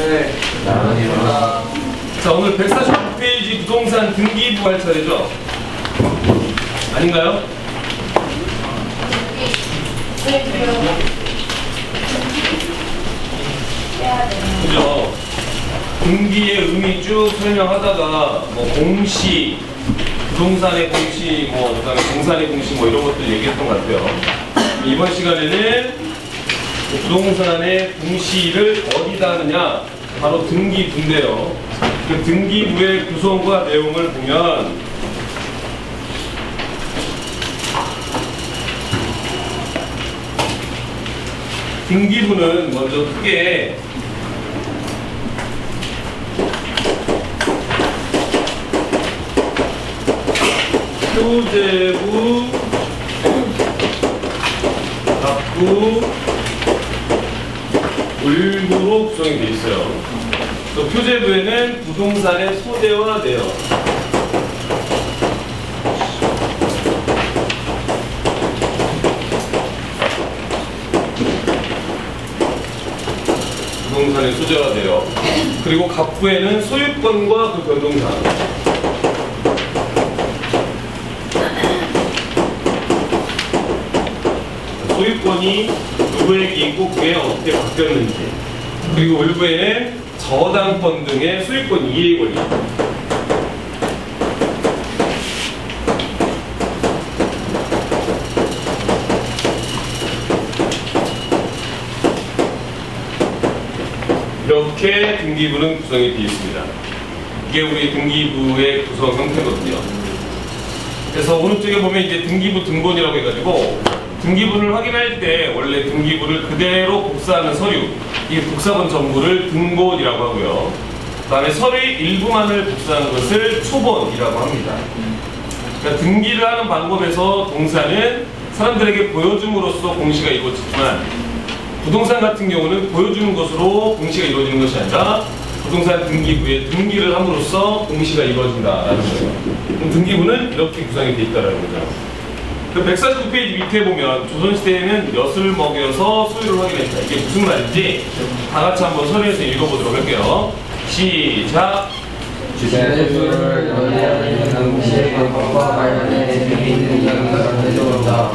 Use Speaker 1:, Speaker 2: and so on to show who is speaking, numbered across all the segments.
Speaker 1: 네.
Speaker 2: 자, 오늘 149페이지 부동산 등기부 할 차례죠? 아닌가요? 그죠? 등기의 의미 쭉 설명하다가 뭐 공시, 부동산의 공시, 뭐 그다음에 동산의 공시 뭐 이런 것들 얘기했던 것 같아요. 이번 시간에는 부동산의 공시를 어디다 하느냐? 바로 등기부인데요. 그 등기부의 구성과 내용을 보면 등기부는 먼저 크게 표제부, 갑부, 을부로 구성이 되어 있어요. 또 표제부에는 부동산의 소재와 내역, 부동산의 소재와 내역, 그리고 갑부에는 소유권과 그 변동사항, 소유권이 누구에게 있고 그게 어떻게 바뀌었는지, 그리고 을부에는 저당권 등의 소유권 이해 권리, 이렇게 등기부는 구성이 되어 있습니다. 이게 우리 등기부의 구성 형태거든요. 그래서 오른쪽에 보면 이제 등기부 등본이라고 해가지고 등기부를 확인할 때 원래 등기부를 그대로 복사하는 서류, 이 복사본 전부를 등본이라고 하고요. 그 다음에 서류의 일부만을 복사하는 것을 초본이라고 합니다. 그러니까 등기를 하는 방법에서 동사는 사람들에게 보여줌으로써 공시가 이루어지지만 부동산 같은 경우는 보여주는 것으로 공시가 이루어지는 것이 아니라 부동산 등기부에 등기를 함으로써 공시가 이루어진다라는 거예요. 그럼 등기부는 이렇게 구성이 되어 있다는 거죠. 그 149페이지 밑에 보면 조선시대에는 엿을 먹여서 소유를 확인했다. 이게 무슨 말인지 다 같이 한번 서류에서 읽어보도록 할게요. 시작!
Speaker 1: 주제주를 논의하는 공시의 방법과 관련해 재미있는 이야기가 전해져온다.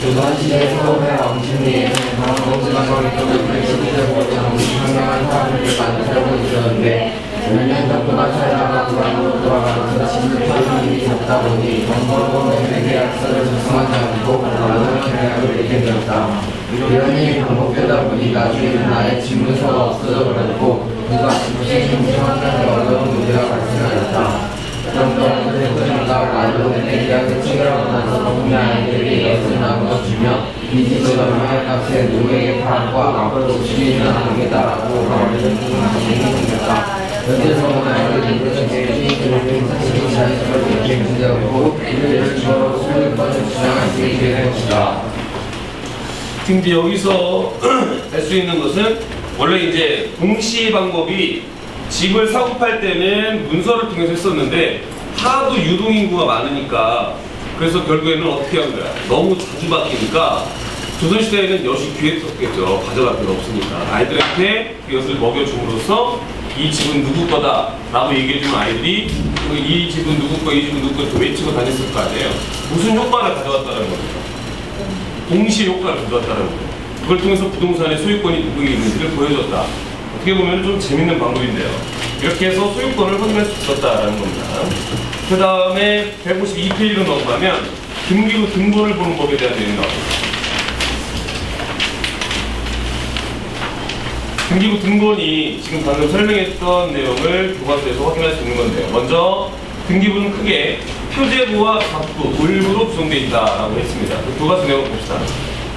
Speaker 1: 조선시대 서울의 왕십리에는 방법지방의 쪽을 시대보다 상당한 사람들이 많이 살고 있었는데 몇 년 정도가 살다가 불안으로 돌아가면서 시집하는 일이 적다 보니 정보로는 계약서를 작성하지 않고 나누는 계약을 내게 되었다. 이런 일이 반복되다 보니 나중에는 아예 집문서가 없어져 버렸고 누가 집을 신청하는 어려운 문제가 발생하였다. 그런 동안 대표님과 마지막에 계약을 체결하고 나서 동네 아이들이 엿을 나누어 주며 이 집을 얼마의 값에 누구에게 팔고 앞으로 50년이나 하겠다라고 말하는 분이 생겼다. 현재서는 아이들이 주인들을 사실이 자연스럽게 문제였고 이를 주어로 소유권을 주장할 수 있게 된 것이다.
Speaker 2: 지금 이제 여기서 알 수 있는 것은 원래 이제 공시 방법이 집을 사고 팔 때는 문서를 통해서 했었는데 하도 유동인구가 많으니까 그래서 결국에는 어떻게 한 거야? 너무 자주 바뀌니까 조선시대에는 엿이 귀했었겠죠. 가져갈 필요 없으니까 아이들한테 그 엿을 먹여줌으로써 이 집은 누구 거다 라고 얘기해주면 아이들이 이 집은 누구 거, 이 집은 누구 거 이렇게 외치고 다녔을 거 아니에요. 무슨 효과를 가져왔다는 거죠? 동시 효과를 가져왔다는 거죠. 그걸 통해서 부동산의 소유권이 누구에게 있는지를 보여줬다. 어떻게 보면 좀 재밌는 방법인데요. 이렇게 해서 소유권을 확인할 수 있었다라는 겁니다. 그 다음에 152페이지로 넘어가면 등기부 등본을 보는 법에 대한 내용이 나옵니다. 등기부 등본이 지금 방금 설명했던 내용을 교과서에서 확인할 수 있는 건데요. 먼저 등기부는 크게 표제부와 갑부, 을부로 구성되어 있다라고 했습니다. 그 교과서 내용을 봅시다.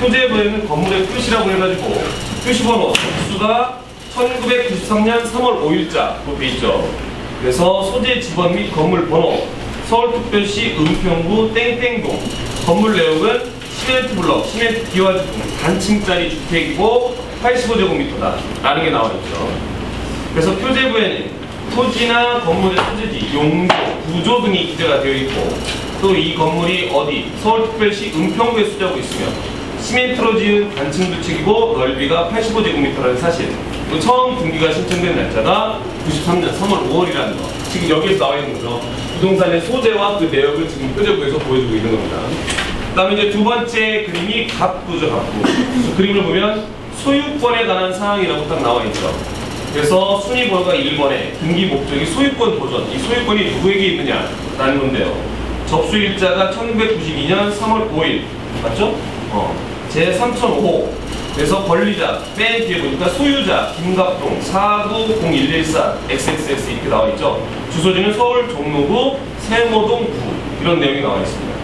Speaker 2: 표제부에는 건물의 표시라고 해가지고 표시번호, 접수가 1993년 3월 5일자로 되어 있죠. 그래서 소재 지번 및 건물 번호, 서울특별시 은평구 땡땡동, 건물 내역은 시멘트 블럭, 시멘트 기와제품, 단층짜리 주택이고 85제곱미터다 라는 게 나와 있죠. 그래서 표제부에는 토지나 건물의 소재지, 용도, 구조 등이 기재가 되어 있고 또 이 건물이 어디, 서울특별시 은평구에 수재하고 있으며 시멘트로 지은 단층 주택이고 넓이가 85제곱미터라는 사실, 또 처음 등기가 신청된 날짜가 93년 3월 5월이라는 거. 지금 여기에서 나와 있는 거죠. 부동산의 소재와 그 내역을 지금 표제부에서 보여주고 있는 겁니다. 그 다음에 이제 두 번째 그림이 갑구죠, 갑구. 그림을 보면 소유권에 관한 사항이라고 딱 나와 있죠. 그래서 순위번호가 1번에 등기 목적이 소유권 보전. 이 소유권이 누구에게 있느냐라는 건데요. 접수일자가 1992년 3월 5일. 맞죠? 제3005호. 그래서 권리자, 맨 뒤에 보니까 소유자, 김갑동, 490114, XXX 이렇게 나와 있죠. 주소지는 서울 종로구 세모동 9. 이런 내용이 나와 있습니다.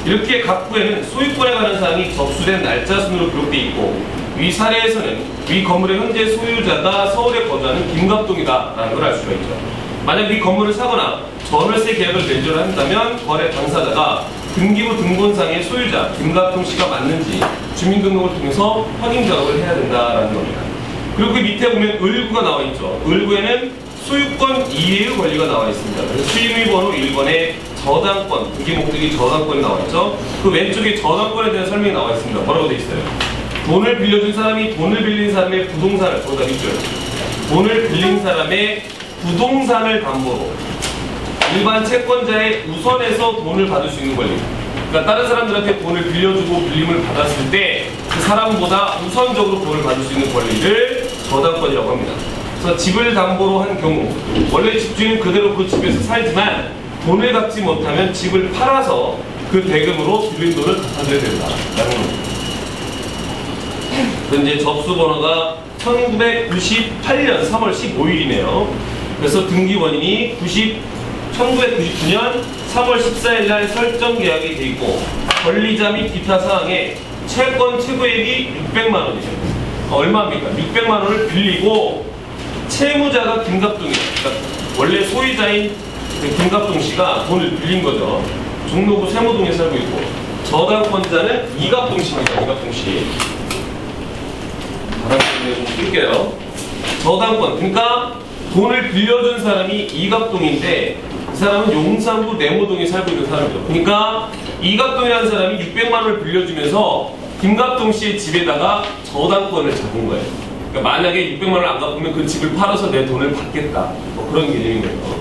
Speaker 2: 이렇게 갑구에는 소유권에 관한 사항이 접수된 날짜 순으로 기록되어 있고, 위 사례에서는 위 건물의 현재 소유자가 서울에 거주하는 김갑동이다라는 걸 알 수가 있죠. 만약 이 건물을 사거나 전월세 계약을 맺으려 한다면 거래 당사자가 등기부 등본상의 소유자 김갑동 씨가 맞는지 주민등록을 통해서 확인 작업을 해야 된다라는 겁니다. 그리고 그 밑에 보면 을구가 나와 있죠. 을구에는 소유권 이해의 권리가 나와 있습니다. 그래서 수임의 번호 1번에 저당권, 등기 목적이 저당권이 나와 있죠. 그 왼쪽에 저당권에 대한 설명이 나와 있습니다. 뭐라고 되어 있어요? 돈을 빌려준 사람이 돈을 빌린 사람의 부동산을, 거기다 있죠. 돈을 빌린 사람의 부동산을 담보로 일반 채권자의 우선에서 돈을 받을 수 있는 권리. 그러니까 다른 사람들한테 돈을 빌려주고 빌림을 받았을 때 그 사람보다 우선적으로 돈을 받을 수 있는 권리를 저당권이라고 합니다. 그래서 집을 담보로 한 경우 원래 집주인은 그대로 그 집에서 살지만 돈을 갚지 못하면 집을 팔아서 그 대금으로 빌린 돈을 갚아줘야 된다라는 겁니다. 그래서 이제 접수번호가 1998년 3월 15일이네요. 그래서 등기 원인이 1999년 3월 14일 날 설정 계약이 돼 있고, 권리자 및 기타 사항에 채권 최고액이 600만 원이죠. 얼마입니까? 600만 원을 빌리고 채무자가 김갑동이에요. 그러니까 원래 소유자인 김갑동 씨가 돈을 빌린 거죠. 종로구 세모동에 살고 있고, 저당권자는 이갑동 씨입니다. 이갑동 씨. 바람 때문에 좀 끌게요. 저당권, 그러니까 돈을 빌려준 사람이 이갑동인데 이 사람은 용산구 내모동에 살고 있는 사람이죠. 그러니까 이갑동이라는 사람이 600만 원을 빌려주면서 김갑동 씨의 집에다가 저당권을 잡은 거예요. 그러니까 만약에 600만 원을 안 갚으면 그 집을 팔아서 내 돈을 받겠다. 뭐 그런 개념인 거예요.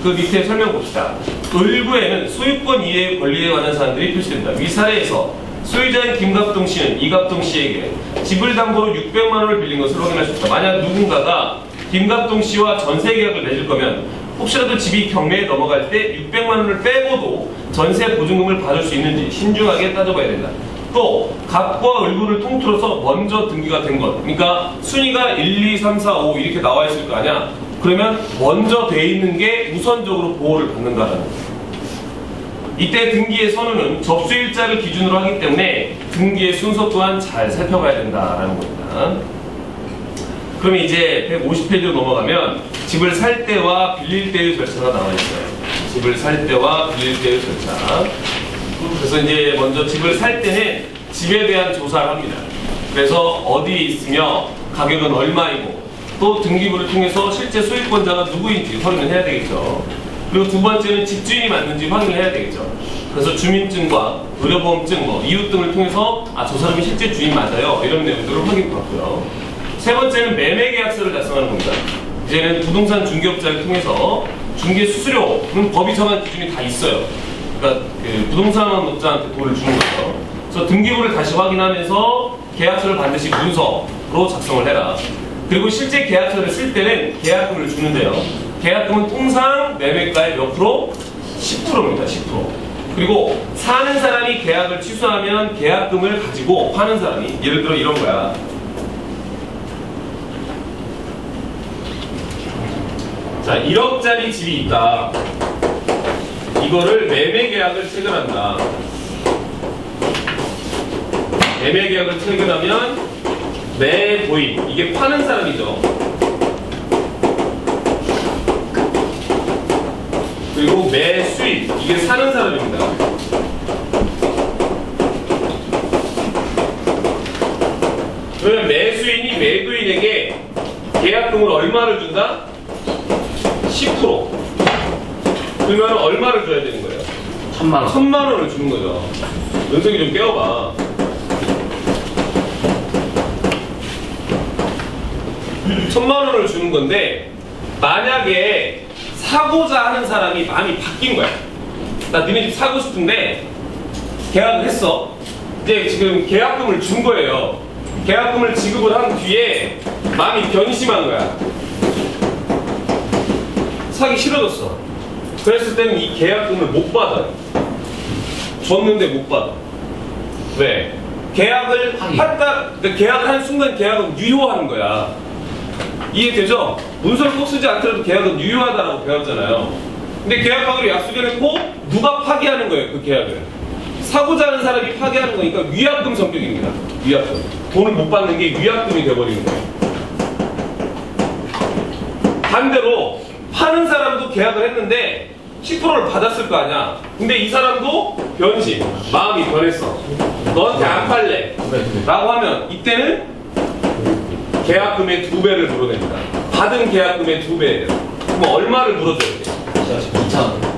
Speaker 2: 그 밑에 설명 봅시다. 을구에는 소유권 이해의 권리에 관한 사항들이 표시된다. 위 사례에서 소유자인 김갑동 씨는 이갑동 씨에게 집을 담보로 600만 원을 빌린 것을 확인할 수 있다. 만약 누군가가 김갑동 씨와 전세 계약을 맺을 거면 혹시라도 집이 경매에 넘어갈 때 600만 원을 빼고도 전세 보증금을 받을 수 있는지 신중하게 따져봐야 된다. 또 갑과 을구를 통틀어서 먼저 등기가 된 것, 그러니까 순위가 1, 2, 3, 4, 5 이렇게 나와 있을 거 아니야. 그러면 먼저 돼 있는 게 우선적으로 보호를 받는다라는 거예요. 이때 등기의 선언은 접수일자를 기준으로 하기 때문에 등기의 순서 또한 잘 살펴봐야 된다라는 겁니다. 그러면 이제 150페이지로 넘어가면 집을 살 때와 빌릴 때의 절차가 나와 있어요. 집을 살 때와 빌릴 때의 절차. 그래서 이제 먼저 집을 살 때는 집에 대한 조사를 합니다. 그래서 어디에 있으며 가격은 얼마이고 또 등기부를 통해서 실제 소유권자가 누구인지 확인을 해야 되겠죠. 그리고 두 번째는 집주인이 맞는지 확인을 해야 되겠죠. 그래서 주민증과 의료보험증, 이웃 등을 통해서 저 사람이 실제 주인 맞아요. 이런 내용들을 확인받고요. 세 번째는 매매계약서를 작성하는 겁니다. 이제는 부동산 중개업자를 통해서 중개 수수료는 법이 정한 기준이 다 있어요. 그러니까 그 부동산 업자한테 돈을 주는 거죠. 그래서 등기부를 다시 확인하면서 계약서를 반드시 문서로 작성을 해라. 그리고 실제 계약서를 쓸 때는 계약금을 주는데요. 계약금은 통상 매매가의 몇 프로? 10%입니다. 10%. 그리고 사는 사람이 계약을 취소하면 계약금을 가지고 파는 사람이, 예를 들어 이런 거야. 자, 1억짜리 집이 있다. 이거를 매매계약을 체결한다. 매매계약을 체결하면 매도인, 이게 파는 사람이죠. 그리고 매수인, 이게 사는 사람입니다. 그러면 매수인이 매도인에게 계약금을 얼마를 준다? 10%. 그러면 얼마를 줘야 되는 거예요?
Speaker 1: 1000만 원.
Speaker 2: 1000만 원을 주는 거죠. 연석이 좀 깨워봐. 1000만 원을 주는 건데 만약에 사고자 하는 사람이 마음이 바뀐 거야. 나 니네 집 사고 싶은데 계약을 했어. 이제 지금 계약금을 준 거예요. 계약금을 지급을 한 뒤에 마음이 변심한 거야. 사기 싫어졌어. 그랬을 때는 이 계약금을 못 받아요. 줬는데 못 받아. 왜? 계약을 한다, 그러니까 계약을 한 순간 계약은 유효하는 거야. 이해되죠? 문서를 꼭 쓰지 않더라도 계약은 유효하다라고 배웠잖아요. 근데 계약하기로 약속해놓고 누가 파기하는 거예요, 그 계약을. 사고자 하는 사람이 파기하는 거니까 위약금 성격입니다. 위약금. 돈을 못 받는 게 위약금이 돼버리는 거예요. 반대로 파는 사람도 계약을 했는데 10%를 받았을 거 아니야. 근데 이 사람도 변심, 마음이 변했어. 너한테 안 팔래 라고 하면 이때는 계약금의 2배를 물어냅니다. 받은 계약금의 2배예요. 그럼 얼마를 물어줘야 돼?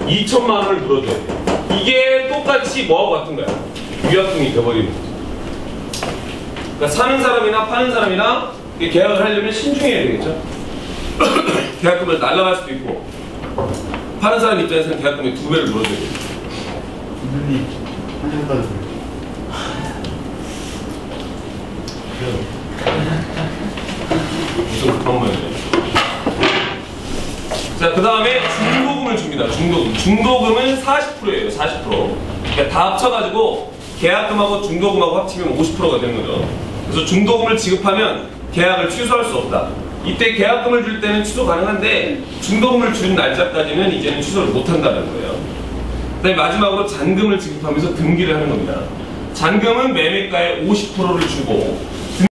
Speaker 2: 2천만 원을 물어줘야 돼. 이게 똑같이 뭐하고 같은 거야? 위약금이 돼버리는 거죠. 그러니까 사는 사람이나 파는 사람이나 계약을 하려면 신중해야 되겠죠. 계약금을 날라갈 수도 있고, 파는 사람 입장에서는 계약금의 2배를 물어줘야 돼요.
Speaker 3: 선생님, 한장 따주세요.
Speaker 2: 무슨 그런 모양이에요. 자, 그 다음에 중도금을 줍니다. 중도금. 중도금은 40%예요. 40%. 그러니까 다 합쳐가지고 계약금하고 중도금하고 합치면 50%가 되는 거죠. 그래서 중도금을 지급하면 계약을 취소할 수 없다. 이때 계약금을 줄 때는 취소 가능한데 중도금을 준 날짜까지는 이제는 취소를 못한다는 거예요. 그다음에 마지막으로 잔금을 지급하면서 등기를 하는 겁니다. 잔금은 매매가의 50%를 주고